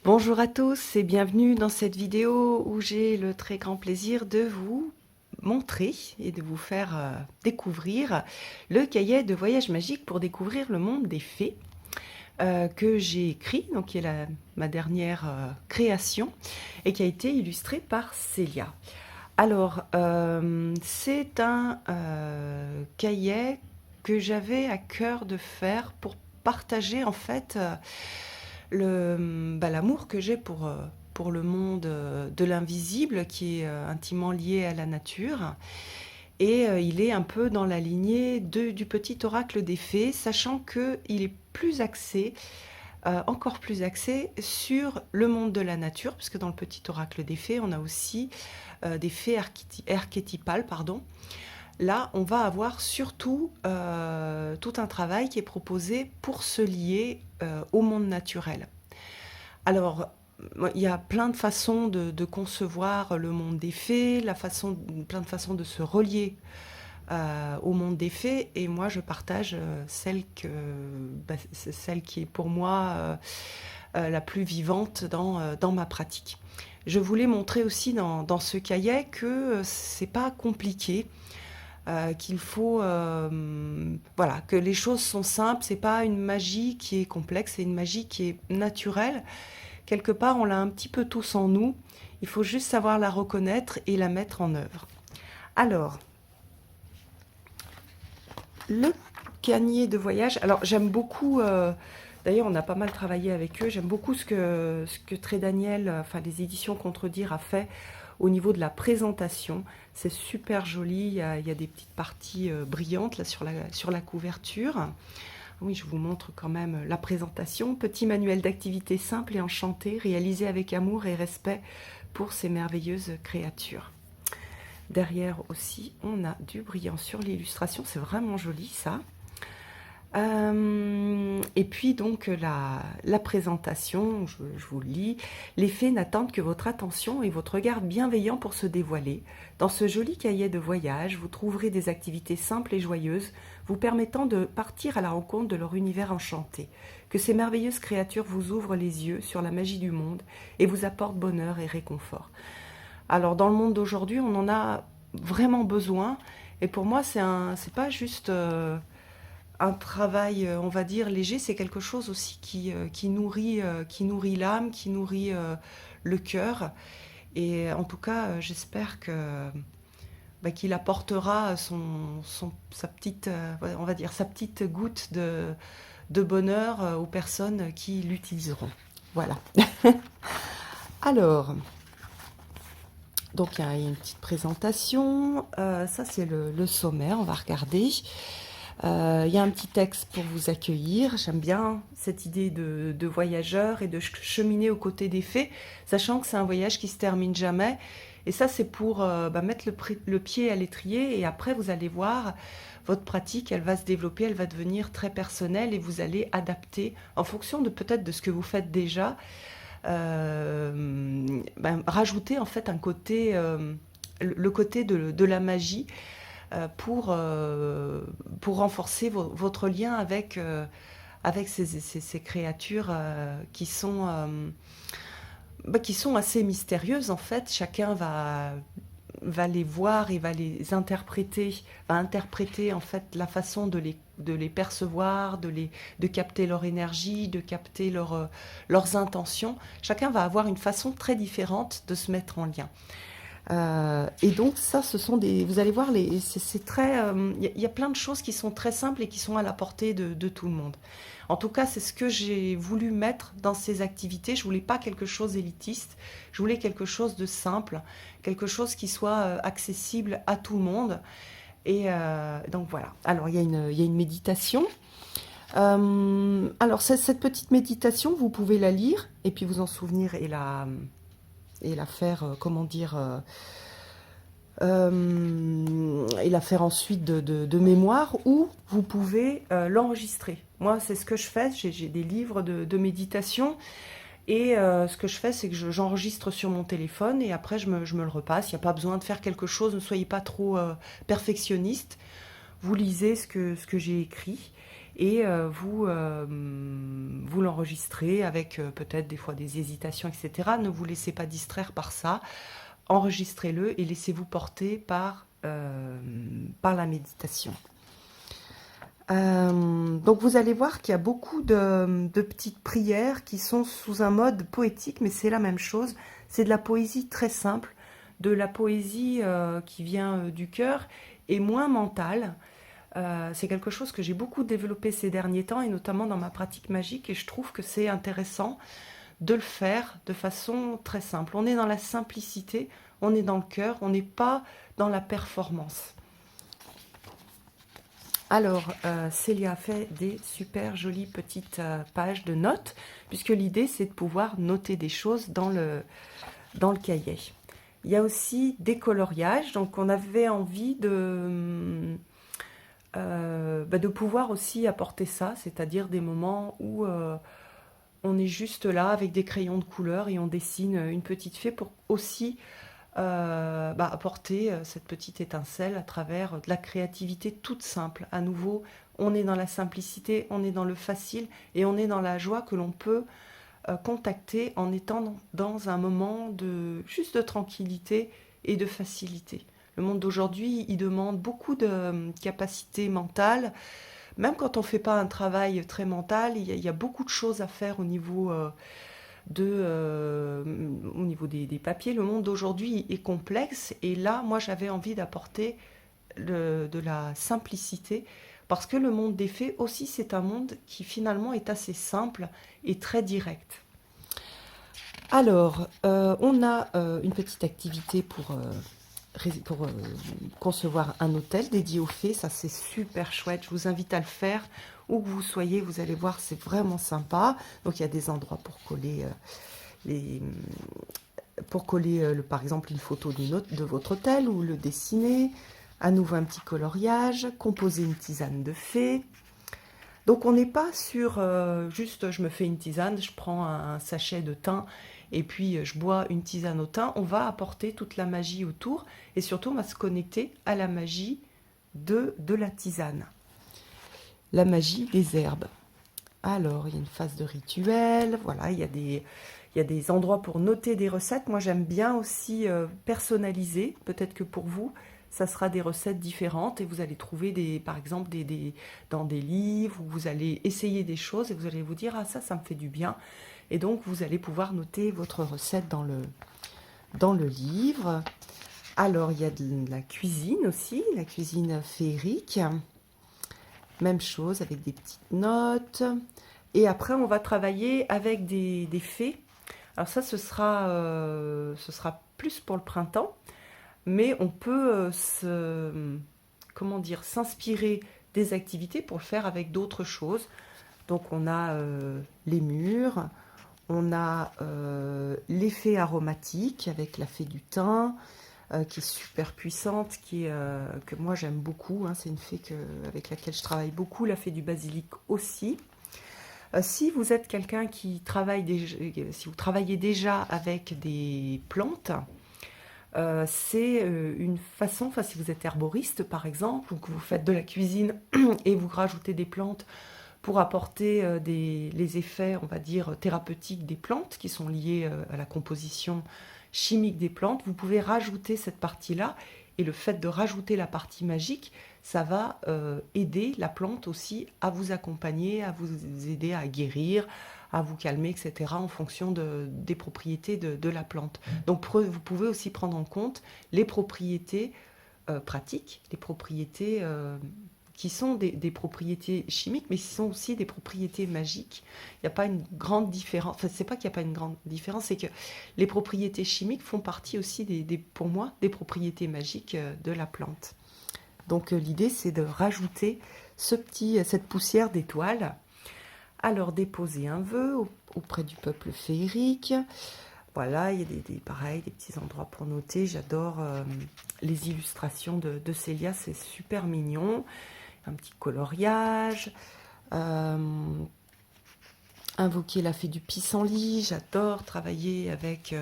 Bonjour à tous et bienvenue dans cette vidéo où j'ai le très grand plaisir de vous montrer et de vous faire découvrir le cahier de voyage magique pour découvrir le monde des fées que j'ai écrit, donc qui est ma dernière création et qui a été illustré par Célia. Alors, c'est un cahier que j'avais à cœur de faire pour partager en fait l'amour que j'ai pour le monde de l'invisible qui est intimement lié à la nature. Et il est un peu dans la lignée du petit oracle des fées, sachant qu'il est plus axé, encore plus axé sur le monde de la nature, puisque dans le petit oracle des fées, on a aussi des fées archétypales, pardon. Là, on va avoir surtout tout un travail qui est proposé pour se lier au monde naturel. Alors, il y a plein de façons de concevoir le monde des fées, plein de façons de se relier au monde des fées, et moi je partage celle qui est pour moi la plus vivante dans ma pratique. Je voulais montrer aussi dans ce cahier que c'est pas compliqué, qu'il faut voilà, que les choses sont simples, c'est pas une magie qui est complexe, c'est une magie qui est naturelle. Quelque part, on l'a un petit peu tous en nous. Il faut juste savoir la reconnaître et la mettre en œuvre. Alors, le canier de voyage. Alors, j'aime beaucoup. D'ailleurs, on a pas mal travaillé avec eux. J'aime beaucoup ce que Très Daniel, enfin les éditions Contredire, a fait au niveau de la présentation. C'est super joli. Il y a des petites parties brillantes là sur la couverture. Oui, je vous montre quand même la présentation. Petit manuel d'activité simple et enchanté, réalisé avec amour et respect pour ces merveilleuses créatures. Derrière aussi, on a du brillant sur l'illustration. C'est vraiment joli, ça. Et puis donc la présentation, je vous le lis. Les fées n'attendent que votre attention et votre regard bienveillant pour se dévoiler. Dans ce joli cahier de voyage, vous trouverez des activités simples et joyeuses vous permettant de partir à la rencontre de leur univers enchanté. Que ces merveilleuses créatures vous ouvrent les yeux sur la magie du monde et vous apportent bonheur et réconfort. Alors dans le monde d'aujourd'hui, on en a vraiment besoin, et pour moi c'est pas juste un travail, on va dire, léger, c'est quelque chose aussi qui nourrit l'âme, qui nourrit le cœur. Et en tout cas, j'espère qu'il apportera sa petite, on va dire, sa petite goutte de bonheur aux personnes qui l'utiliseront. Voilà. Alors, donc il y a une petite présentation. Ça, c'est le sommaire, on va regarder. Il y a un petit texte pour vous accueillir. J'aime bien cette idée de voyageur et de cheminer aux côtés des fées, sachant que c'est un voyage qui se termine jamais. Et ça, c'est pour mettre le pied à l'étrier. Et après, vous allez voir, votre pratique, elle va se développer, elle va devenir très personnelle et vous allez adapter en fonction de peut-être de ce que vous faites déjà. Rajouter en fait un côté, le côté de la magie pour renforcer votre lien avec ces créatures qui sont assez mystérieuses en fait. Chacun va les voir et va interpréter en fait la façon de les percevoir, de capter leur énergie, de capter leurs intentions. Chacun va avoir une façon très différente de se mettre en lien. Et donc ça, vous allez voir, c'est très, y a plein de choses qui sont très simples et qui sont à la portée de tout le monde. En tout cas, c'est ce que j'ai voulu mettre dans ces activités. Je voulais pas quelque chose élitiste, je voulais quelque chose de simple, quelque chose qui soit accessible à tout le monde. Et donc voilà. Alors il y a une méditation. Alors cette petite méditation, vous pouvez la lire et puis vous en souvenir et la faire, comment dire, et la faire ensuite de mémoire, ou vous pouvez l'enregistrer. Moi, c'est ce que je fais, j'ai des livres de méditation, et ce que je fais, c'est que j'enregistre sur mon téléphone, et après je me le repasse. Il n'y a pas besoin de faire quelque chose, ne soyez pas trop perfectionniste. Vous lisez ce que j'ai écrit, et vous l'enregistrez avec peut-être des fois des hésitations, etc. Ne vous laissez pas distraire par ça. Enregistrez-le et laissez-vous porter par la méditation. Donc vous allez voir qu'il y a beaucoup de petites prières qui sont sous un mode poétique, mais c'est la même chose. C'est de la poésie très simple, de la poésie qui vient du cœur et moins mentale. C'est quelque chose que j'ai beaucoup développé ces derniers temps et notamment dans ma pratique magique, et je trouve que c'est intéressant de le faire de façon très simple. On est dans la simplicité, on est dans le cœur, on n'est pas dans la performance. Alors, Célia a fait des super jolies petites pages de notes, puisque l'idée c'est de pouvoir noter des choses dans le cahier. Il y a aussi des coloriages, donc on avait envie de pouvoir aussi apporter ça, c'est-à-dire des moments où on est juste là avec des crayons de couleur et on dessine une petite fée pour aussi apporter cette petite étincelle à travers de la créativité toute simple. À nouveau, on est dans la simplicité, on est dans le facile et on est dans la joie que l'on peut contacter en étant dans un moment juste de tranquillité et de facilité. Le monde d'aujourd'hui, il demande beaucoup de capacité mentale. Même quand on ne fait pas un travail très mental, il y a beaucoup de choses à faire au niveau des papiers. Le monde d'aujourd'hui est complexe et là, moi, j'avais envie d'apporter de la simplicité parce que le monde des fées aussi, c'est un monde qui finalement est assez simple et très direct. Alors, on a une petite activité pour concevoir un hôtel dédié aux fées. Ça, c'est super chouette. Je vous invite à le faire. Où que vous soyez, vous allez voir, c'est vraiment sympa. Donc, il y a des endroits pour coller, par exemple, une photo de votre hôtel ou le dessiner. À nouveau, un petit coloriage. Composer une tisane de fées. Donc, on n'est pas sur juste je me fais une tisane, je prends un sachet de thym et puis je bois une tisane au thym. On va apporter toute la magie autour et surtout, on va se connecter à la magie de la tisane. La magie des herbes. Alors, il y a une phase de rituel. Voilà, il y a des endroits pour noter des recettes. Moi, j'aime bien aussi personnaliser. Peut-être que pour vous, ça sera des recettes différentes et vous allez trouver par exemple dans des livres où vous allez essayer des choses et vous allez vous dire « Ah, ça me fait du bien ». Et donc, vous allez pouvoir noter votre recette dans le livre. Alors, il y a de la cuisine aussi, la cuisine féerique. Même chose avec des petites notes. Et après, on va travailler avec des fées. Alors ça, ce sera plus pour le printemps. Mais on peut s'inspirer des activités pour le faire avec d'autres choses. Donc on a les murs, on a les fées aromatiques avec la fée du thym, qui est super puissante, que moi j'aime beaucoup. Hein, c'est une fée avec laquelle je travaille beaucoup, la fée du basilic aussi. Si vous êtes quelqu'un qui travaille si vous travaillez déjà avec des plantes, c'est une façon, si vous êtes herboriste par exemple, ou que vous faites de la cuisine et vous rajoutez des plantes pour apporter les effets, on va dire, thérapeutiques des plantes qui sont liés à la composition chimique des plantes, vous pouvez rajouter cette partie-là, et le fait de rajouter la partie magique, ça va aider la plante aussi à vous accompagner, à vous aider à guérir, à vous calmer, etc., en fonction des propriétés de la plante. Donc vous pouvez aussi prendre en compte les propriétés pratiques, les propriétés qui sont des propriétés chimiques, mais qui sont aussi des propriétés magiques. Il n'y a pas une grande différence, enfin, c'est pas qu'il n'y a pas une grande différence, c'est que les propriétés chimiques font partie aussi, pour moi, des propriétés magiques de la plante. Donc l'idée, c'est de rajouter cette poussière d'étoiles. Alors, déposer un vœu auprès du peuple féerique. Voilà, il y a pareil, des petits endroits pour noter. J'adore les illustrations de Célia, c'est super mignon. Un petit coloriage. Invoquer la fée du pissenlit. J'adore travailler avec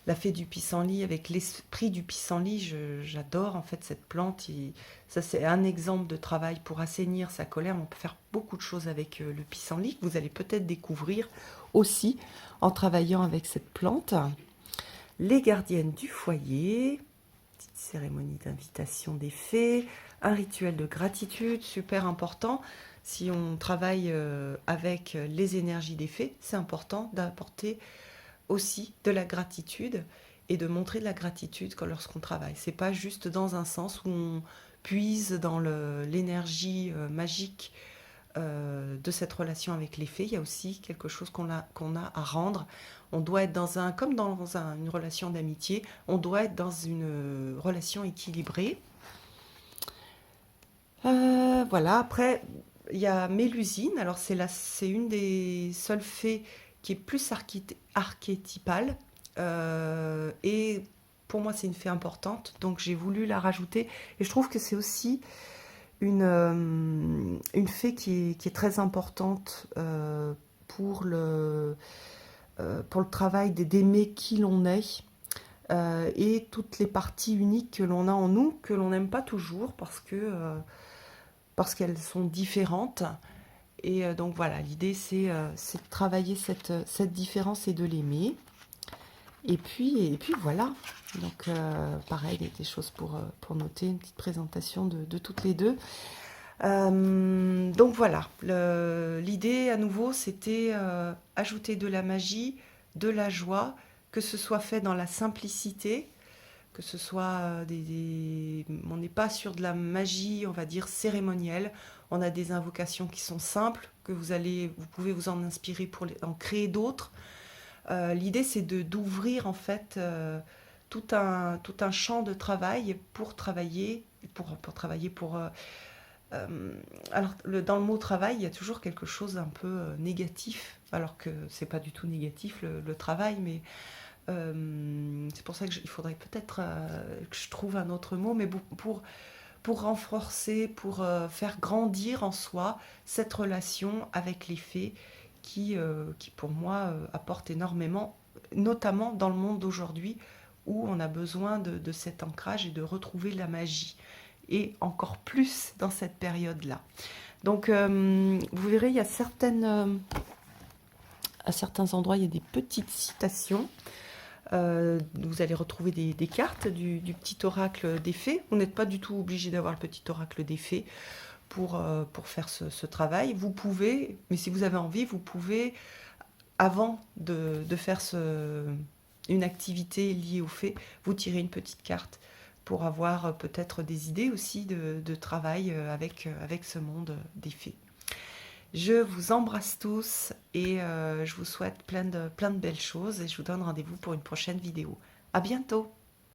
la fée du pissenlit, avec l'esprit du pissenlit, j'adore en fait cette plante. Ça, c'est un exemple de travail pour assainir sa colère. On peut faire beaucoup de choses avec le pissenlit, que vous allez peut-être découvrir aussi en travaillant avec cette plante. Les gardiennes du foyer, petite cérémonie d'invitation des fées, un rituel de gratitude, super important. Si on travaille avec les énergies des fées, c'est important d'apporter aussi de la gratitude et de montrer de la gratitude lorsqu'on travaille. C'est pas juste dans un sens où on puise dans l'énergie magique de cette relation avec les fées. Il y a aussi quelque chose qu'on a à rendre. On doit être comme dans une relation d'amitié, on doit être dans une relation équilibrée. Voilà, après, il y a Mélusine. Alors, c'est une des seules fées qui est plus archétypale. Et pour moi, c'est une fée importante. Donc, j'ai voulu la rajouter. Et je trouve que c'est aussi une fée qui est très importante pour le travail d'aimer qui l'on est. Et toutes les parties uniques que l'on a en nous, que l'on n'aime pas toujours parce qu'elles sont différentes. Et donc voilà, l'idée c'est de travailler cette différence et de l'aimer. Et puis voilà. Donc pareil, des choses pour noter, une petite présentation de toutes les deux. Donc voilà, l'idée à nouveau c'était ajouter de la magie, de la joie, que ce soit fait dans la simplicité, que ce soit on n'est pas sur de la magie, on va dire cérémonielle. On a des invocations qui sont simples, que vous pouvez vous en inspirer pour en créer d'autres. L'idée, c'est d'ouvrir en fait tout un champ de travail pour travailler, alors, dans le mot travail, il y a toujours quelque chose d'un peu négatif, alors que c'est pas du tout négatif le travail, mais c'est pour ça qu'il faudrait peut-être que je trouve un autre mot, mais pour renforcer, pour faire grandir en soi cette relation avec les fées qui pour moi, apporte énormément, notamment dans le monde d'aujourd'hui où on a besoin de cet ancrage et de retrouver la magie. Et encore plus dans cette période-là. Donc, vous verrez, il y a à certains endroits, il y a des petites citations. Vous allez retrouver des cartes du petit oracle des fées. Vous n'êtes pas du tout obligé d'avoir le petit oracle des fées pour faire ce travail. Vous pouvez, mais si vous avez envie, vous pouvez, avant de faire une activité liée aux fées, vous tirer une petite carte pour avoir peut-être des idées aussi de travail avec ce monde des fées. Je vous embrasse tous et je vous souhaite plein de belles choses et je vous donne rendez-vous pour une prochaine vidéo. À bientôt!